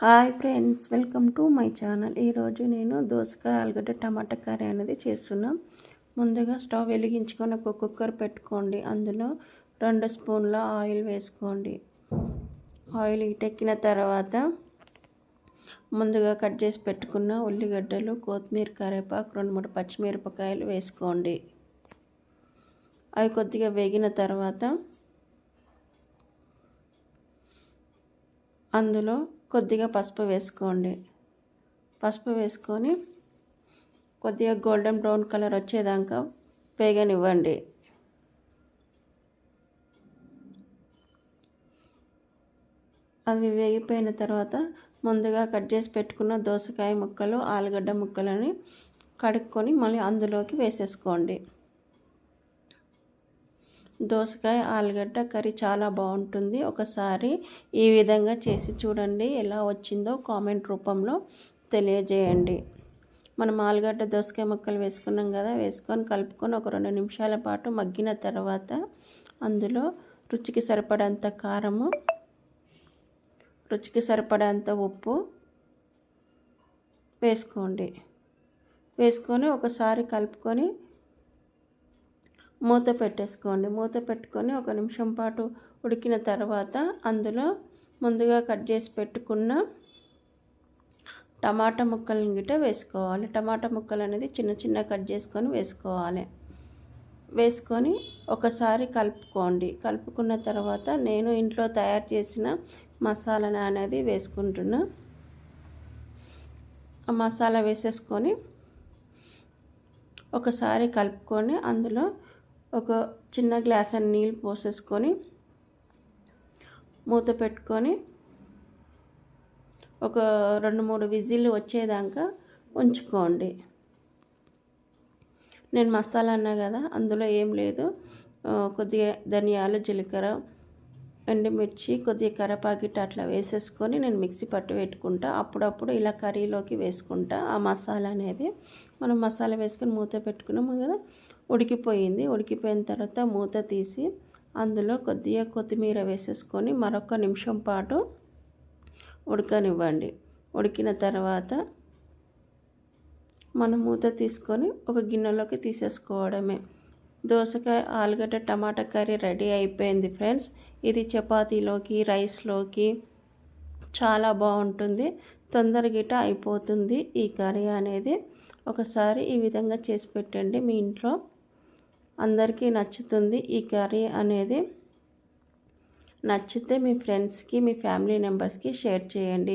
Hi friends, welcome to my channel. ఈరోజు నేను దోసకాయ ఆలుగడ్డ టమాటా కర్రీ అనేది చేస్తున్నాం. ముందుగా స్టవ్ వెలిగించుకొని ఒక కుక్కర్ పెట్టుకోండి. అందులో 2 స్పూన్ల ఆయిల్ వేసుకోండి. ఆయిల్ హీటెక్కిన తర్వాత ముందుగా కట్ చేసి పెట్టుకున్న ఉల్లిగడ్డలు, కొత్తిమీర, కరివేపాకు, 2-3 పచ్చిమిరపకాయలు వేసుకోండి. అవి కొద్దిగా వేగిన తర్వాత అందులో కొద్దిగా పసుపు వేసుకోండి. పసుపు వేసుకొని కొద్దిగా గోల్డెన్ బ్రౌన్ కలర్ వచ్చేదాకా వేగనివ్వండి. అవి వేగిపోయిన తర్వాత ముందుగా కట్ చేసి పెట్టుకున్న దోసకాయ ముక్కలు, ఆలుగడ్డ ముక్కలని కడుక్కొని మళ్ళీ అందులోకి వేసేసుకోండి. దోసకాయ ఆలుగడ్డ కర్రీ చాలా బాగుంటుంది. ఒకసారి ఈ విధంగా చేసి చూడండి. ఎలా వచ్చిందో కామెంట్ రూపంలో తెలియజేయండి. మనం ఆలుగడ్డ దోసకాయ ముక్కలు వేసుకున్నాం కదా, వేసుకొని కలుపుకొని ఒక 2 నిమిషాల పాటు మగ్గిన తర్వాత అందులో రుచికి సరిపడంత కారము, రుచికి సరిపడంత ఉప్పు వేసుకోండి. వేసుకొని ఒకసారి కలుపుకొని మూత పెట్టేసుకోండి. మూత పెట్టుకొని 1 నిమిషం పాటు ఉడికిన తర్వాత అందులో ముందుగా కట్ చేసి పెట్టుకున్న టమాటా ముక్కలను గిట్ట వేసుకోవాలి. టమాటా ముక్కలు అనేది చిన్న చిన్న కట్ చేసుకొని వేసుకోవాలి. వేసుకొని ఒకసారి కలుపుకోండి. కలుపుకున్న తర్వాత నేను ఇంట్లో తయారు చేసిన మసాలాను అనేది వేసుకుంటున్నా. ఆ మసాలా వేసేసుకొని ఒకసారి కలుపుకొని అందులో ఒక చిన్న గ్లాస్ నీళ్ళు పోసేసుకొని మూత పెట్టుకొని ఒక 2-3 విజిల్లు వచ్చేదాకా ఉంచుకోండి. నేను మసాలా అన్నా కదా, అందులో ఏం లేదు. కొద్దిగా ధనియాలు, జీలకర్ర, ఎండుమిర్చి, కొద్దిగా కరివేపాకు అట్లా వేసేసుకొని నేను మిక్సీ పట్టు పెట్టుకుంటా. అప్పుడప్పుడు ఇలా కర్రీలోకి వేసుకుంటా. ఆ మసాలా అనేది మనం మసాలా వేసుకొని మూత పెట్టుకున్నాము కదా, ఉడికిపోయింది. ఉడికిపోయిన తర్వాత మూత తీసి అందులో కొద్దిగా కొత్తిమీర వేసేసుకొని మరొక నిమిషం పాటు ఉడకనివ్వండి. ఉడికిన తర్వాత మనం మూత తీసుకొని ఒక గిన్నెలోకి తీసేసుకోవడమే. దోసకాయ ఆలుగడ్డ టమాటా కర్రీ రెడీ అయిపోయింది ఫ్రెండ్స్. ఇది చపాతీలోకి, రైస్లోకి చాలా బాగుంటుంది. తొందరగా అయిపోతుంది ఈ కర్రీ అనేది. ఒకసారి ఈ విధంగా చేసి పెట్టండి. మీ ఇంట్లో అందరికీ నచ్చుతుంది ఈ కర్రీ అనేది. నచ్చితే మీ ఫ్రెండ్స్కి, మీ ఫ్యామిలీ మెంబర్స్కి షేర్ చేయండి.